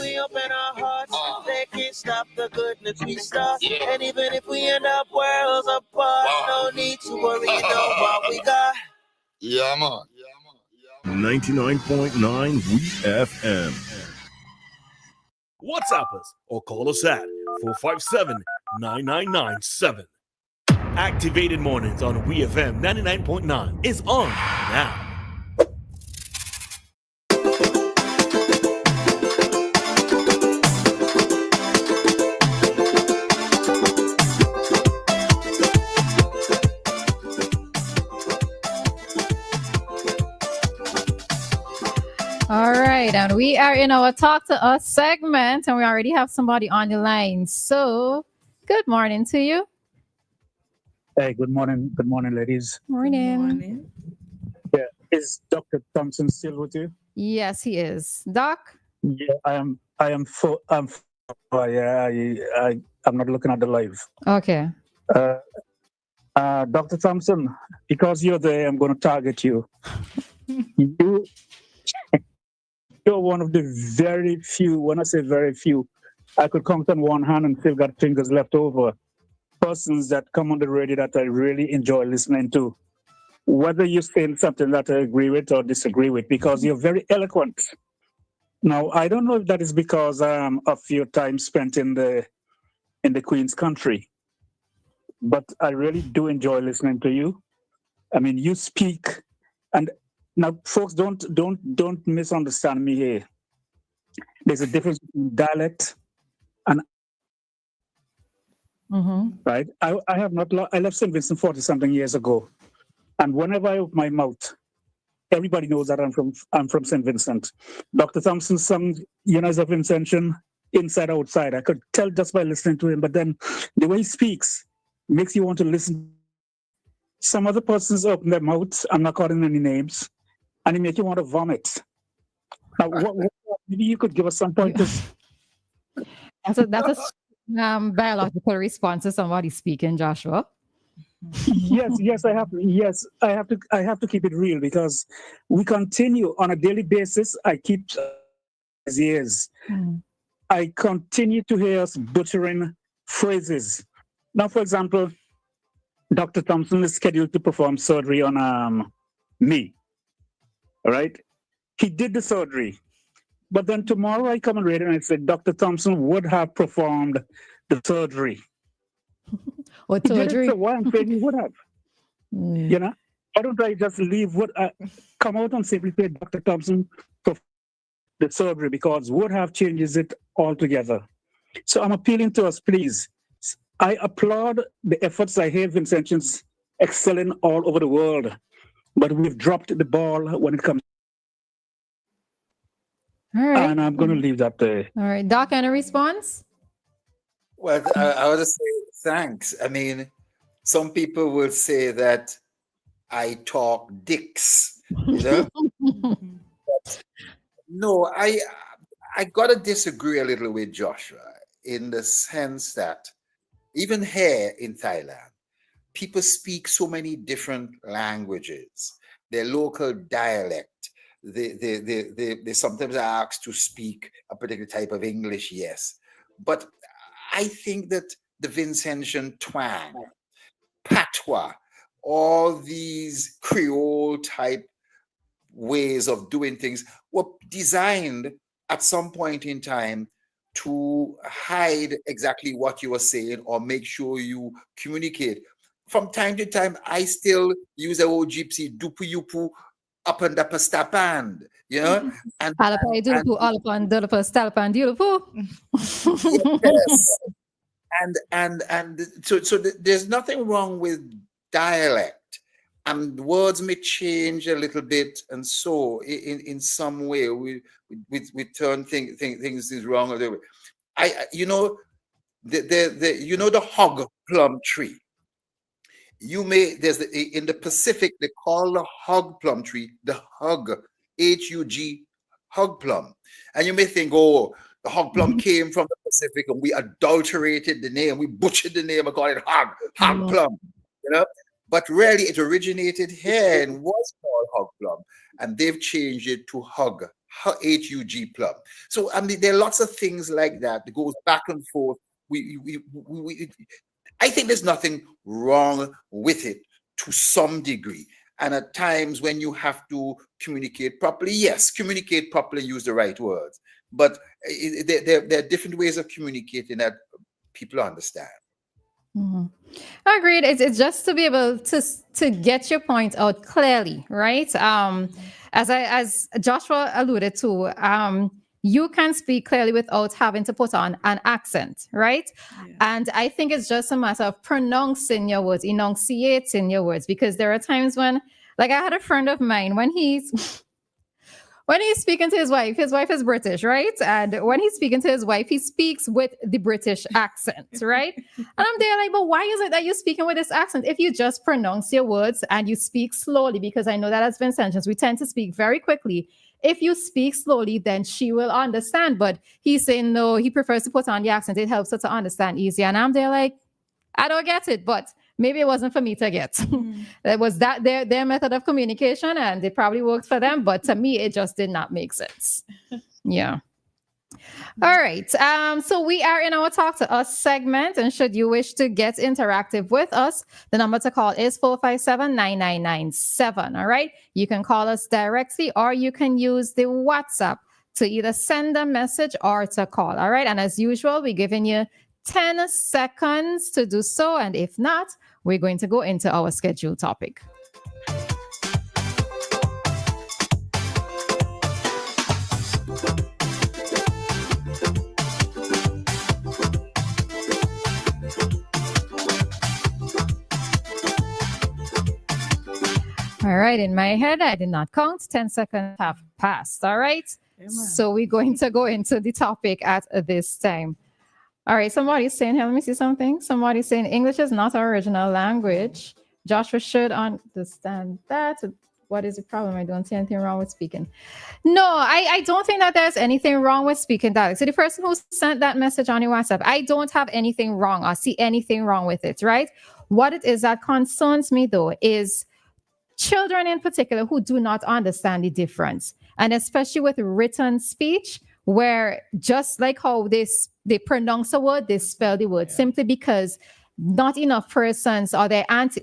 we open our hearts, they can't stop the goodness we start. And even if we end up worlds apart, no need to worry, you know what we got. Yeah, man. 99.9 WEFM. WhatsApp us or call us at 457-9997. Activated Mornings on WEFM 99.9 is on now. All right, and we are in our Talk to Us segment, and we already have somebody on the line. So, good morning to you. Hey, good morning. Good morning, ladies. Morning. Yeah, is Dr. Thompson still with you? Yes, he is. Doc? Yeah, I'm not looking at the live. Okay. Dr. Thompson, because you're there, I'm going to target you. You're one of the very few, when I say very few, I could count on one hand and still got fingers left over, persons that come on the radio that I really enjoy listening to. Whether you're saying something that I agree with or disagree with, because you're very eloquent. Now, I don't know if that is because of your time spent in the Queen's country, but I really do enjoy listening to you. I mean, you speak, and now, folks, don't misunderstand me here. There's a difference between dialect and right. I left St. Vincent 40-something years ago, and whenever I open my mouth, everybody knows that I'm from St. Vincent. Dr. Thompson sung United of Intention inside outside. I could tell just by listening to him, but then the way he speaks makes you want to listen. Some other persons open their mouths. I'm not calling any names. And it makes you want to vomit. Now, maybe you could give us some pointers. That's a biological response to somebody speaking, Joshua. Yes, I have to keep it real, because we continue on a daily basis. I keep ears. I continue to hear us butchering phrases. Now, for example, Dr. Thompson is scheduled to perform surgery on me. All right. He did the surgery. But then tomorrow I come on radio and I said, Dr. Thompson would have performed the surgery. What surgery? So why I'm saying he would have. You know? Why don't I just leave come out and simply say Dr. Thompson performed the surgery, because would have changes it altogether. So I'm appealing to us, please. I applaud the efforts. I hear Vincentians excelling all over the world. But we've dropped the ball when it comes. All right. And I'm going to leave that there. All right. Doc, any response? Well, I would say thanks. I mean, some people will say that I talk dicks, you know? But no, I got to disagree a little with Joshua in the sense that even here in Thailand, people speak so many different languages, their local dialect. They sometimes are asked to speak a particular type of English, yes. But I think that the Vincentian twang, patois, all these Creole type ways of doing things were designed at some point in time to hide exactly what you were saying or make sure you communicate. From time to time, I still use the old gypsy dupu yupu up and up a stapand, you know? And so there's nothing wrong with dialect, and words may change a little bit, and so in some way we turn things wrong a little bit. The hog plum tree. In the Pacific, they call the hog plum tree the hug, H-U-G, hog plum. And you may think, oh, the hog plum came from the Pacific and we adulterated the name, we butchered the name and called it hog plum, you know? But really it originated here and was called hog plum. And they've changed it to hug, HUG plum. So I mean, there are lots of things like that that goes back and forth. I think there's nothing wrong with it to some degree. And at times when you have to communicate properly, yes, communicate properly, use the right words. But there are different ways of communicating that people understand. Mm-hmm. Agreed. It's just to be able to get your point out clearly, right? As Joshua alluded to, you can speak clearly without having to put on an accent, right? Yeah. And I think it's just a matter of pronouncing your words, enunciating your words, because there are times when, like, I had a friend of mine when he's speaking to his wife is British, right? And when he's speaking to his wife, he speaks with the British accent, right? And I'm there like, but why is it that you're speaking with this accent? If you just pronounce your words and you speak slowly, because I know that as Vincentians, we tend to speak very quickly. If you speak slowly, then she will understand. But he's saying, no, he prefers to put on the accent. It helps her to understand easier. And I'm there like, I don't get it, but maybe it wasn't for me to get. That was their method of communication, and it probably worked for them. But to me, it just did not make sense. Yeah. All right. So we are in our Talk to Us segment, and should you wish to get interactive with us, the number to call is 457-9997. All right. You can call us directly, or you can use the WhatsApp to either send a message or to call. All right. And as usual, we're giving you 10 seconds to do so. And if not, we're going to go into our scheduled topic. All right. In my head, I did not count. 10 seconds have passed. All right. Amen. So we're going to go into the topic at this time. All right, somebody's saying here, let me see something. Somebody's saying English is not our original language. Joshua should understand that. What is the problem? I don't see anything wrong with speaking. No, I don't think that there's anything wrong with speaking dialect. So the person who sent that message on your WhatsApp, I don't have anything wrong or see anything wrong with it, right? What it is that concerns me, though, is children in particular who do not understand the difference. And especially with written speech, where just like how they pronounce a word, they spell the word, simply because not enough persons or there aren't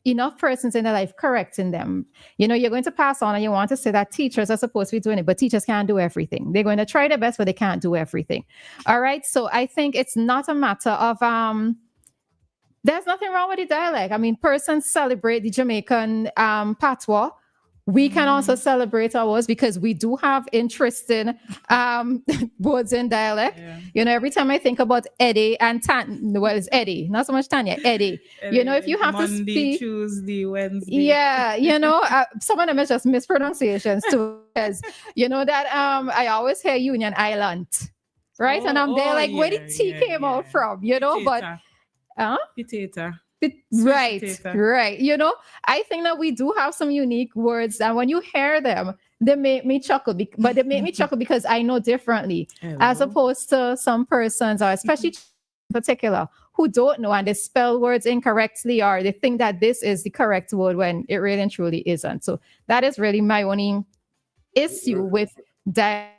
enough persons in their life correcting them. You know, you're going to pass on and you want to say that teachers are supposed to be doing it, but teachers can't do everything. They're going to try their best, but they can't do everything. All right. So I think it's not a matter of there's nothing wrong with the dialect. I mean, persons celebrate the Jamaican patois. We can also celebrate ours because we do have interesting words in dialect. Yeah. You know, every time I think about Eddie and it's Eddie, not so much Tanya, Eddie. You know, if you have Monday, to speak Tuesday, Wednesday. Yeah, you know, some of them are just mispronunciations too. Because you know that I always hear Union Island, right? And I'm there like, where did T came out from? You know, Potato. but Potato. Right. You know, I think that we do have some unique words, and when you hear them, they make me chuckle. But they make me chuckle because I know differently, as opposed to some persons, or especially in particular, who don't know and they spell words incorrectly, or they think that this is the correct word when it really and truly isn't. So that is really my only issue with that.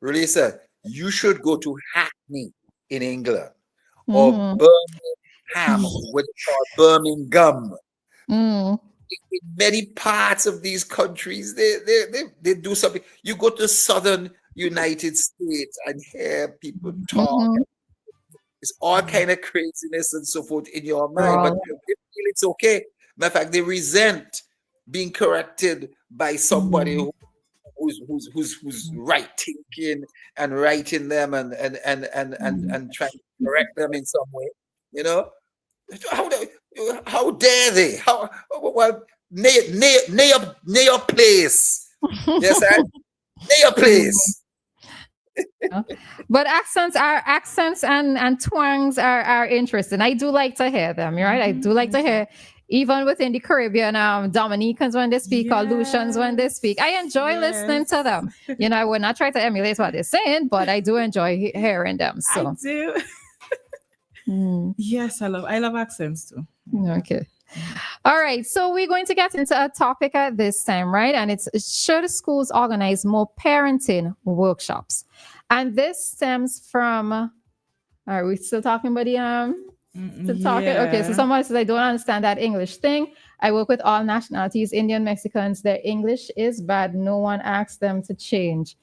Roleza, you should go to Hackney in England, or Birmingham, what they call Birmingham. In many parts of these countries, they do something. You go to southern United States and hear people talk. It's all kind of craziness and so forth in your mind, but they feel it's okay. Matter of fact, they resent being corrected by somebody who's right thinking and writing them and trying to correct them in some way. You know, how dare they? Near your place. Yes, near your place. But accents and twangs are interesting. I do like to hear them, right? I do like to hear, even within the Caribbean, Dominicans when they speak, or Lucians when they speak. I enjoy listening to them. You know, I would not try to emulate what they're saying, but I do enjoy hearing them. So. I do. Yes, I love accents too. Okay. All right, so we're going to get into a topic at this time, right? And it's should schools organize more parenting workshops? And this stems from. Are we still talking about the still talking? Okay, so Yeah. someone says I don't understand that English thing. I work with all nationalities, Indian, Mexicans. Their English is bad. No one asks them to change.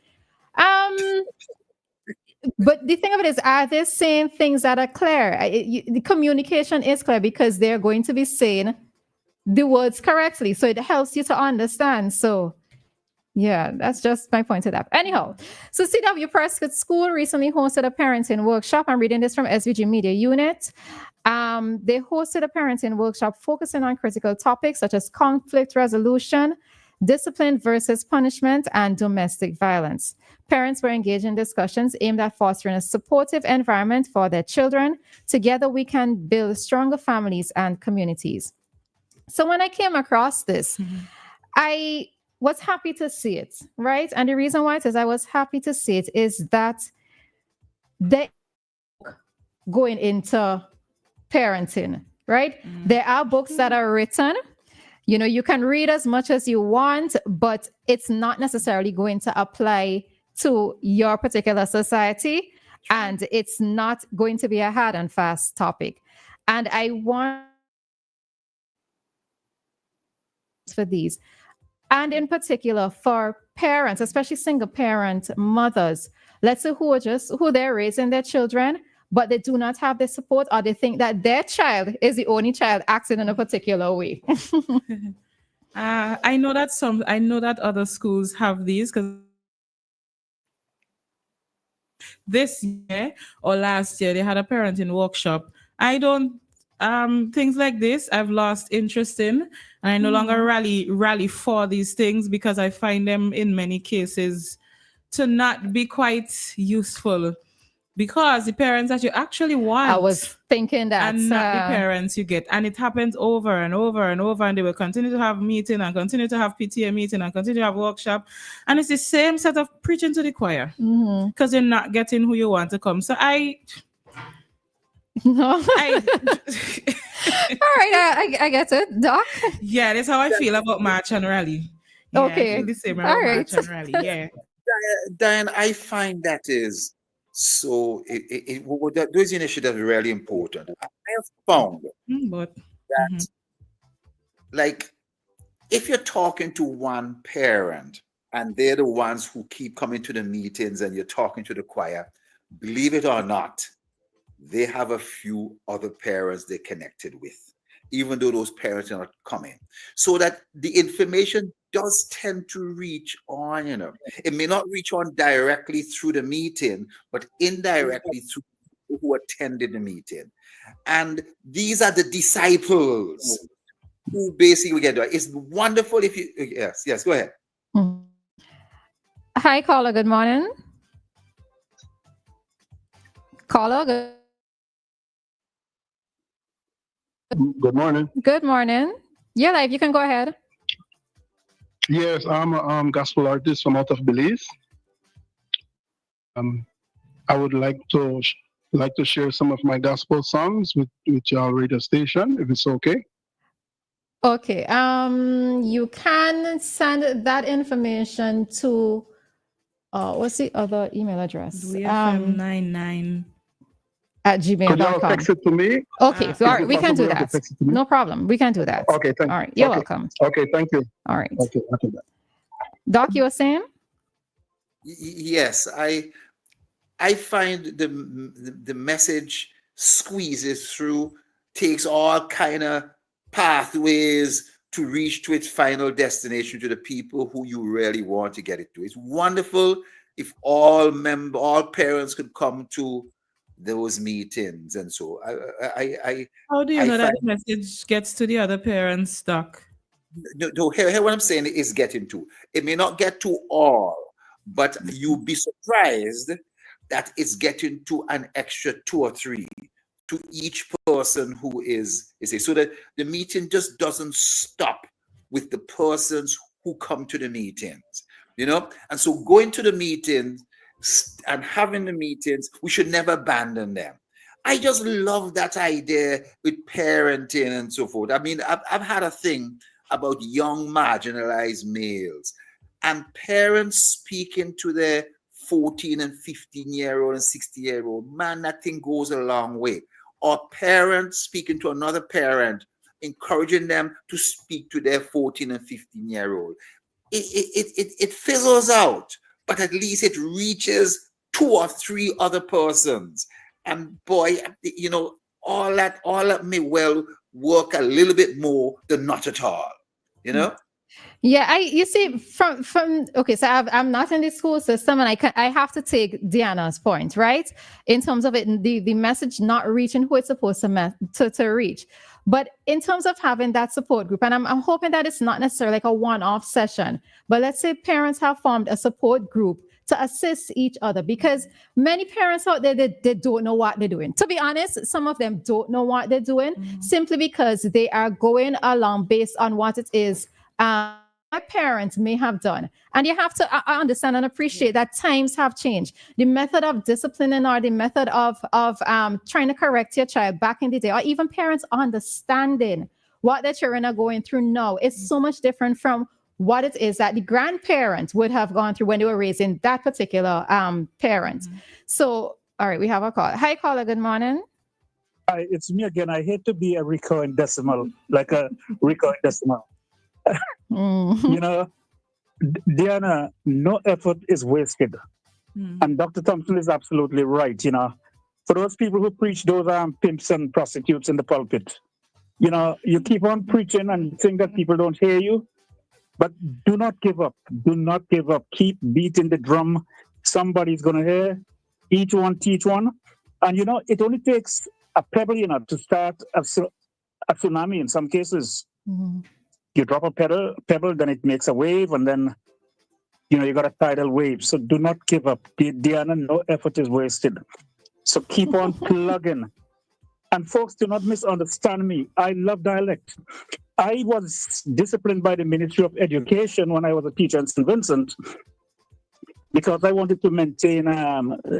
But the thing of it is, are they saying things that are clear? The communication is clear because they're going to be saying the words correctly. So it helps you to understand. So yeah, that's just my point to that. Anyhow, so CW Prescott School recently hosted a parenting workshop. I'm reading this from SVG Media Unit. They hosted a parenting workshop focusing on critical topics such as conflict resolution, discipline versus punishment, and domestic violence. Parents were engaged in discussions aimed at fostering a supportive environment for their children. Together, we can build stronger families and communities. So when I came across this, I was happy to see it, right? And the reason why it is I was happy to see it is that they going into parenting, right? There are books that are written. You know, you can read as much as you want, but it's not necessarily going to apply to your particular society. And it's not going to be a hard and fast topic. And I want for these. And in particular for parents, especially single parent mothers, let's say who they're raising their children, but they do not have the support, or they think that their child is the only child acting in a particular way. I know that other schools have these because this year or last year they had a parenting workshop. I don't things like this I've lost interest in, and I no longer rally for these things because I find them in many cases to not be quite useful, because the parents that you actually want, I was thinking that, and not the parents you get, and it happens over and over and over, and they will continue to have meeting and continue to have PTA meeting and continue to have workshop, and it's the same set of preaching to the choir because you're not getting who you want to come. So no. All right, I get it, Doc. Yeah, that's how I feel about March and Rally. Yeah, Okay. I feel the same about March and Rally. Yeah. Dianna, I find that is so. Those initiatives are really important. I have found that, like, if you're talking to one parent and they're the ones who keep coming to the meetings and you're talking to the choir, believe it or not, they have a few other parents they're connected with, even though those parents are not coming. So that the information does tend to reach on, it may not reach on directly through the meeting, but indirectly through people who attended the meeting. And these are the disciples who basically get it. It's wonderful if you, yes, go ahead. Hi, caller, good morning. Caller, Good morning. Good morning. Yeah, live. You can go ahead. Yes, I'm a gospel artist from out of Belize. I would like to share some of my gospel songs with your radio station, if it's okay. Okay. You can send that information to what's the other email address? WEFM99 at gmail.com. Could you text it to me? Okay, so all right, we can do that. No problem. We can do that. Okay, thank you. All right, you're welcome. Okay, thank you. All right. Okay. Doc, you were saying? Yes, I find the message squeezes through, takes all kind of pathways to reach to its final destination, to the people who you really want to get it to. It's wonderful if all parents could come to those meetings, and so how do you know that message gets to the other parents, Doc? No, hear what I'm saying is getting to. It may not get to all, but you'll be surprised that it's getting to an extra 2 or 3 to each person who is so that the meeting just doesn't stop with the persons who come to the meetings, and so going to the meetings and having the meetings, we should never abandon them. I just love that idea with parenting and so forth. I mean, I've had a thing about young marginalized males and parents speaking to their 14 and 15-year-old and 60-year-old. Man, that thing goes a long way. Or parents speaking to another parent, encouraging them to speak to their 14 and 15-year-old. It fizzles out, but at least it reaches 2 or 3 other persons. And boy, you know, all that may well work a little bit more than not at all, you know? Yeah, you see from okay, so I'm not in the school system, and I have to take Dianna's point, right? In terms of it, the message not reaching who it's supposed to reach. But in terms of having that support group, and I'm hoping that it's not necessarily like a one-off session, but let's say parents have formed a support group to assist each other, because many parents out there, they don't know what they're doing. To be honest, some of them don't know what they're doing simply because they are going along based on what it is my parents may have done. And you have to understand and appreciate that times have changed. The method of disciplining or the method of trying to correct your child back in the day, or even parents understanding what their children are going through now, is so much different from what it is that the grandparents would have gone through when they were raising that particular parent. So, all right, we have a call. Hi, caller, good morning. Hi, it's me again. I hate to be a recurring decimal, like a recurring decimal. You know, Dianna, no effort is wasted. And Dr. Thompson is absolutely right. You know, for those people who preach those pimps and prostitutes in the pulpit, you know, you keep on preaching and think that people don't hear you, but do not give up. Do not give up. Keep beating the drum. Somebody's going to hear. Each one, teach one. And, you know, it only takes a pebble, you know, to start a tsunami in some cases. You drop a pebble, then it makes a wave, and then, you know, you got a tidal wave. So do not give up. Dianna, no effort is wasted. So keep on plugging. And folks, do not misunderstand me. I love dialect. I was disciplined by the Ministry of Education when I was a teacher in St. Vincent because I wanted to maintain,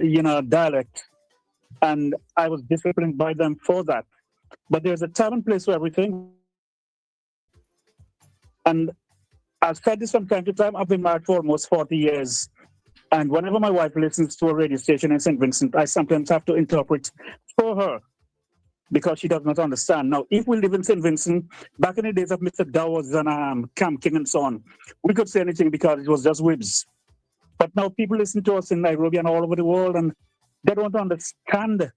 you know, dialect. And I was disciplined by them for that. But there's a time and place for everything. And I've said this from time to time. I've been married for almost 40 years. And whenever my wife listens to a radio station in St. Vincent, I sometimes have to interpret for her because she does not understand. Now, if we live in St. Vincent, back in the days of Mr. Dowers and Camp King and so on, we could say anything because it was just whibs. But now people listen to us in Nairobi and all over the world, and they don't understand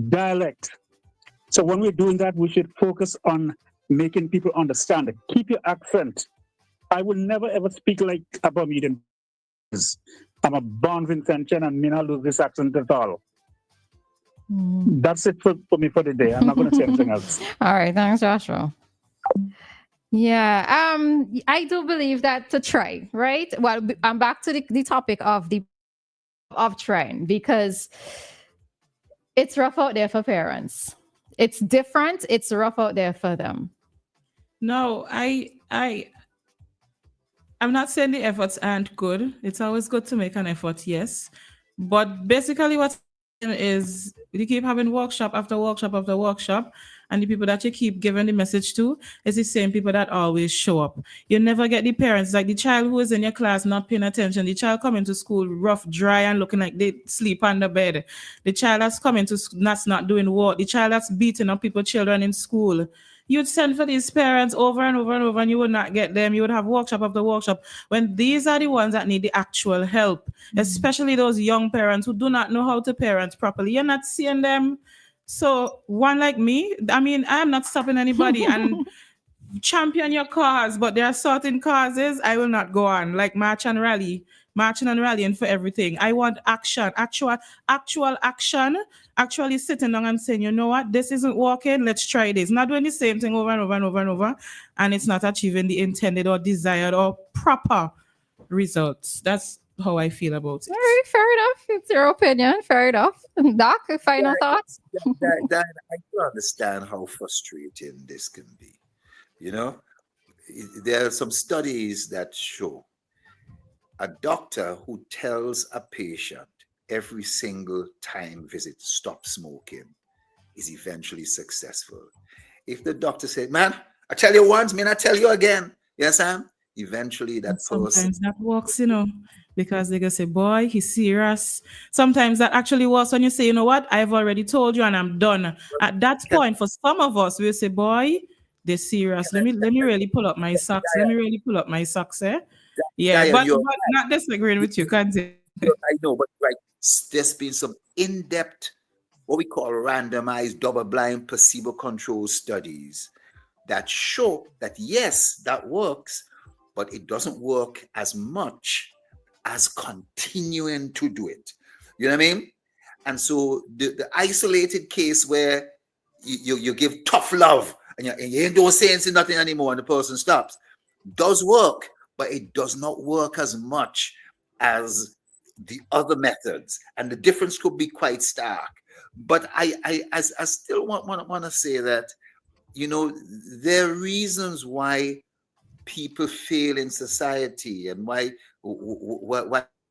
dialect. So when we're doing that, we should focus on making people understand it. Keep your accent. I will never ever speak like a Bermudian. I'm a born Vincentian and may not lose this accent at all. That's it for me for the day. I'm not going to say anything else. All right, thanks, Joshua. Yeah, I do believe that to try, right? Well, I'm back to the topic of trying, because it's rough out there for parents. It's different. It's rough out there for them. No, I'm not saying the efforts aren't good. It's always good to make an effort, yes. But basically what is you keep having workshop after workshop after workshop, and the people that you keep giving the message to is the same people that always show up. You never get the parents, like the child who is in your class not paying attention, the child coming to school rough, dry, and looking like they sleep on the bed, the child that's coming to school that's not doing work, the child that's beating up people's children in school. You'd send for these parents over and over and over, and you would not get them. You would have workshop after workshop, when these are the ones that need the actual help, especially those young parents who do not know how to parent properly. You're not seeing them. So one like me, I mean, I am not stopping anybody and champion your cause, but there are certain causes I will not go on, like marching and rallying for everything. I want action, actual action, actually sitting down and saying, you know what, this isn't working, let's try this. Not doing the same thing over and over and over and over, and it's not achieving the intended or desired or proper results. That's how I feel about it. All right, fair enough. It's your opinion. Fair enough. Doc, final thoughts? I do understand how frustrating this can be. You know, there are some studies that show a doctor who tells a patient every single time visit, stop smoking, is eventually successful. If the doctor said, man, I tell you once, man, I tell you again. Yes, Sam? Eventually that person. Sometimes that works, because they gonna say, boy, he's serious. Sometimes that actually works when you say, you know what, I've already told you and I'm done. At that point, for some of us, we'll say, boy, they're serious. Let me really pull up my socks. Let me really pull up my socks, eh? Yeah, Dianna, but you're not disagreeing with you, continue. I know, but right, there's been some in-depth, what we call randomized, double-blind, placebo-controlled studies that show that yes, that works, but it doesn't work as much as continuing to do it. You know what I mean? And so the isolated case where you give tough love and you don't say nothing anymore and the person stops does work, but it does not work as much as the other methods, and the difference could be quite stark. But I still want to say that, there are reasons why people fail in society and why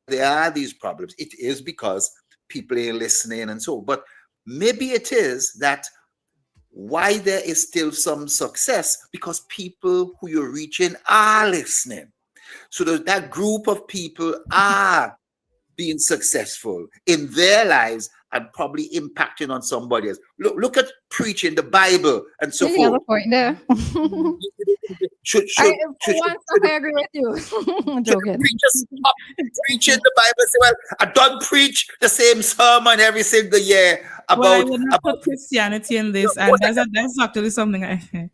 there are these problems. It is because people ain't listening and so. But maybe it is that why there is still some success because people who you're reaching are listening. So that group of people are being successful in their lives and probably impacting on somebody else. Look at preaching the Bible and so You have a forth. point there. I agree with you. Joking. Preachers stop preaching the Bible and say, well, I don't preach the same sermon every single year I would not put Christianity in this, and that's actually something I.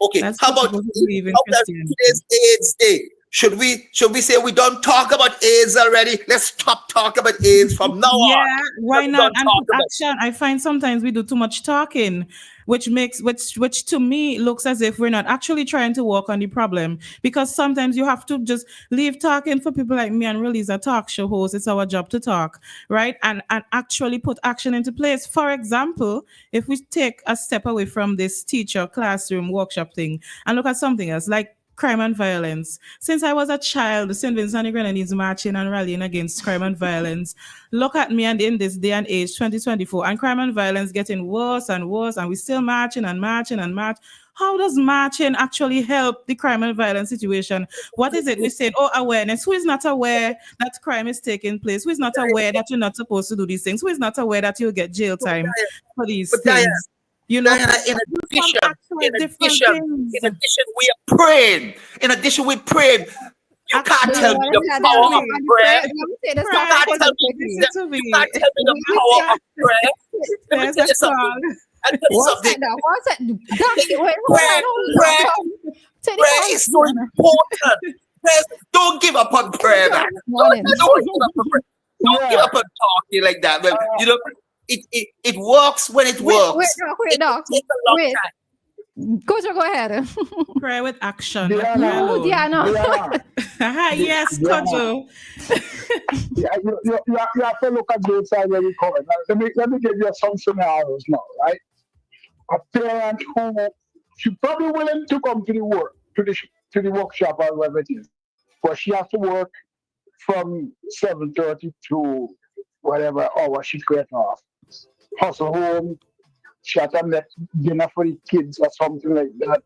Okay, that's how about today's AIDS Day? Should we say we don't talk about AIDS already? Let's stop talking about AIDS from now on. Yeah, why not? And put action. I find sometimes we do too much talking, which to me looks as if we're not actually trying to work on the problem. Because sometimes you have to just leave talking for people like me and release a talk show host. It's our job to talk, right? And actually put action into place. For example, if we take a step away from this teacher classroom workshop thing and look at something else, like crime and violence. Since I was a child, St. Vincent and the Grenadines marching and rallying against crime and violence. Look at me and in this day and age, 2024, and crime and violence getting worse and worse, and we still marching and marching and march. How does marching actually help the crime and violence situation? What is it? We said, awareness. Who is not aware that crime is taking place? Who is not aware that you're not supposed to do these things? Who is not aware that you'll get jail time for these things? Dianna, in addition, we are praying. In addition, we're praying. You can't tell me the power of prayer. You can't tell me the power of prayer. Let me tell you something. Prayer is so important. Don't give up on prayer, man. Don't give up on talking like that. But, it works when it works. Wait. Coach, go ahead. Pray with action. Dianna. Yes, Coach. You have to look at both sides where we come. Let me give you some scenarios now, right? A parent who she's probably willing to come to the workshop or whatever it is, but she has to work from 7:30 to whatever hour she gets off. Hustle home, she has to make dinner for the kids or something like that.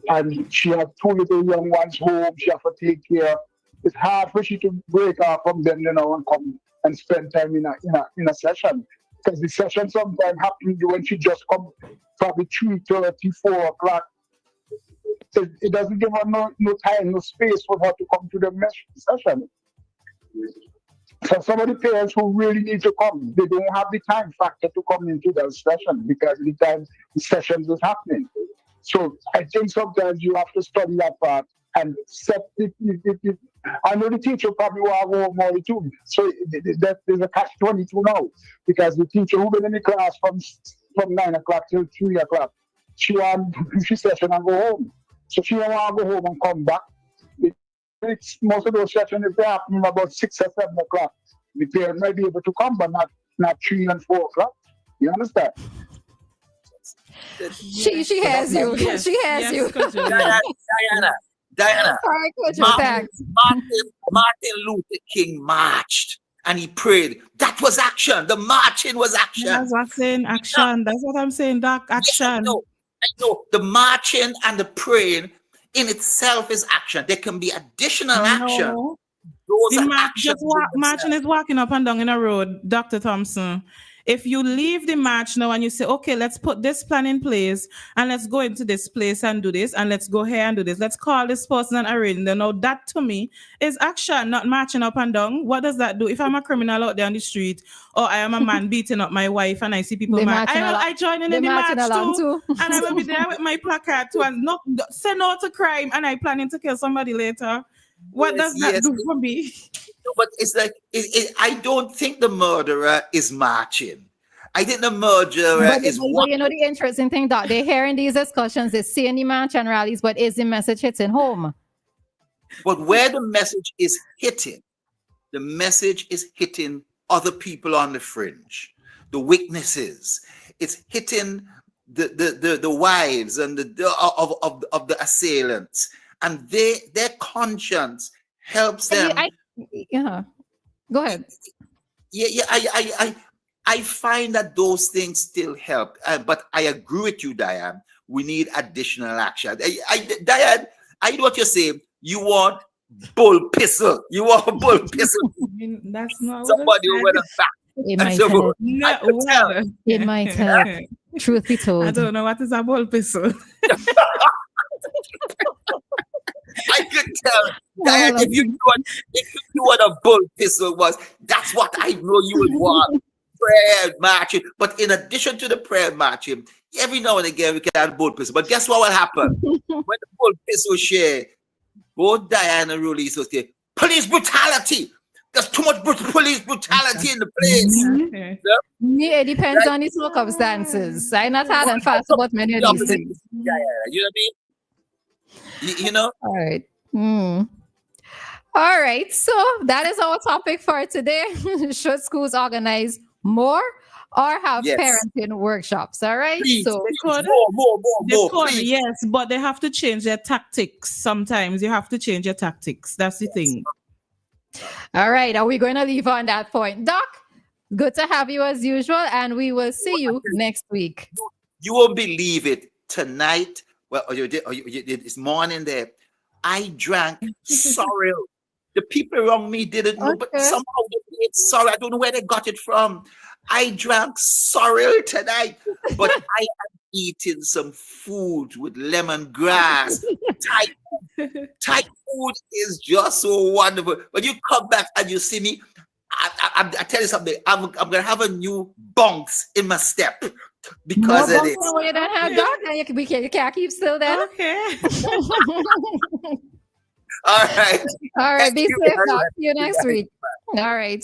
And she has two little young ones home, she has to take care. It's hard for she to break off from them, and come and spend time in a session. Because the session sometimes happens when she just come probably 3:30, 4 o'clock. It doesn't give her no time, no space for her to come to the session. So some of the parents who really need to come, they don't have the time factor to come into the session because the time the sessions is happening. So I think sometimes you have to study that part and set it. I know the teacher probably will have more money too. So there's a catch-22 now because the teacher who been in the class from 9 o'clock till 3 o'clock, she want she session and go home. So she don't want to go home and come back. Most of those sessions, if they happen about 6 or 7 o'clock, the parent might be able to come, but not 3 and 4 o'clock. You understand? She has you. Yes. She has you. Dianna. All right, Coach. Martin Luther King marched. and he prayed. That was action. The marching was action. That's what I'm saying. Action. That's what I'm saying, Doc. Action. Yes, I know. The marching and the praying in itself is action. There can be additional action. No. Those The are actions. marching is walking up and down in a road, Dr. Thompson. If you leave the march now and you say, okay, let's put this plan in place and let's go into this place and do this and let's go here and do this. Let's call this person and arrange them. Now that to me is action, not marching up and down. What does that do? If I'm a criminal out there on the street or I am a man beating up my wife and I see people march, I join in the march too. And I will be there with my placard too and not say no to crime and I planning to kill somebody later. What does that do for me? No, but it's like, I don't think the murderer is marching. I think the murderer is walking. You know, the interesting thing that they hear in these discussions, they see in the march and rallies, but is the message hitting home? But where the message is hitting, the message is hitting other people on the fringe, the witnesses. It's hitting the wives and of the assailants. And their conscience helps them. Go ahead. I find that those things still help. But I agree with you, Dianne. We need additional action. Dianne, I know what you're saying. You want bull pistol. You want a bull pistol. That's not somebody who went back. It might help. Truth be told. I don't know what is a bull pistol. I could tell, Dianne, if you knew what a bull pistol was, that's what I know you would want. Prayer marching. But in addition to the prayer marching, every now and again we can have a bull pistol. But guess what will happen? When the bull pistol share, both Dianne and Roleza will say, police brutality. There's too much police brutality in the place. Yeah, it depends on the circumstances. I'm not hard and fast about many of these things. Yeah. You know what I mean? You know? All right. All right. So that is our topic for today. Should schools organize more or have parenting workshops? All right. Please, so more, yes, but they have to change their tactics. Sometimes you have to change your tactics. That's the thing. All right. Are we going to leave on that point? Doc, good to have you as usual, and we will see you next week. You won't believe it. Tonight, well, this morning there, I drank sorrel. The people around me didn't know, but somehow they made sorrel. I don't know where they got it from. I drank sorrel tonight, but I am eating some food with lemongrass. Thai food is just so wonderful. When you come back and you see me, I tell you something. I'm gonna have a new bounce in my step because of this. No, you don't have Doc. You can't keep still there. Okay. All right. All right. Be safe. Talk to you next week. All right.